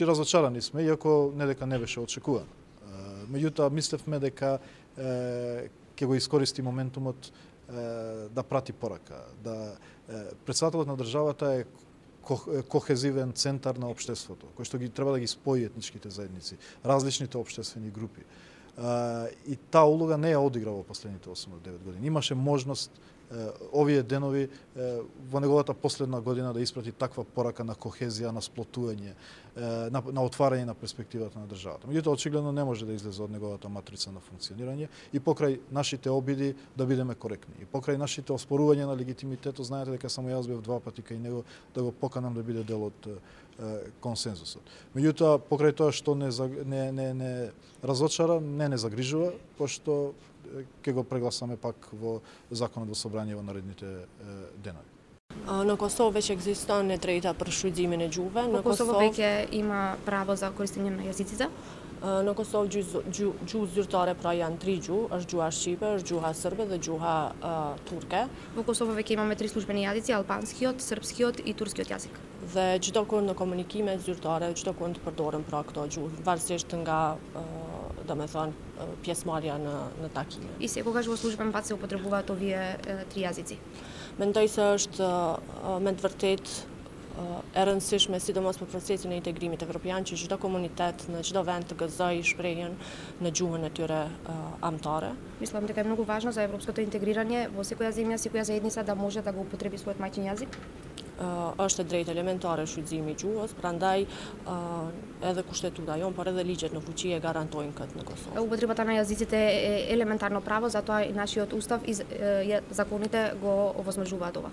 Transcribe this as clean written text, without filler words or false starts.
разочарани сме, иако не дека не беше очекувано. Меѓутоа, мислевме дека ќе го искористи моментумот да прати порака. Председателот на државата е кохезивен центар на општеството, кој што ги треба да ги спои етничките заедници, различните општествени групи. И таа улога не ја одигра во последните 8-9 години. Имаше можност овие денови во неговата последна година да испрати таква порака на кохезија, на сплотување, на отварање на перспективата на државата. Меѓутоа, очигледно не може да излезе од неговата матрица на функционирање и покрај нашите обиди да бидеме коректни. И покрај нашите оспорувања на легитимитетот, знаете дека само јас бев 2 пати кај него да го поканам да биде дел од консензусот. Меѓутоа, покрај тоа што не разочара, не загрижува, пошто ќе го прегласаме пак во законот во собрание во наредните денови. На Косово веќе екзистон не трета për shfrytëzimin e gjuhëve. Në Kosovë veke ima pravo za korištenjem jezicit. Në Kosovë gjuhë zyrtare pra janë 3 gjuhë, është gjuha shqipe, është gjuha serbe dhe gjuha turke. Во Косово веќе имаме 3 службени јазици, албанскиот, српскиот и турскиот јазик. Dhe çdo kund në komunikime zyrtare, çdo kund përdoren pra këto gjuhë, varësisht nga pjesëmarrja në takime. И секогаш во службен пат се употребуваат овие 3 јазици. Mendoj se është me të vërtetë e rëndësishme sidomos për procesin e integrimit evropian që çdo komunitet në çdo vend të gëzojë shprehjen në gjuhën e tyre amtare. Мислам дека е многу важно за европското интегрирање во секоја земја, секоја заедница да може да го употреби својот мајчин јазик. Është e drejtë elementare shfrytëzimi i gjuhës, prandaj edhe kushtetuta jon, por edhe ligjet në fuqi e garantojnë këtë në Kosovë. Употребата на јазиците е елементарно право, затоа и нашиот устав и законите го овозможуваат ова.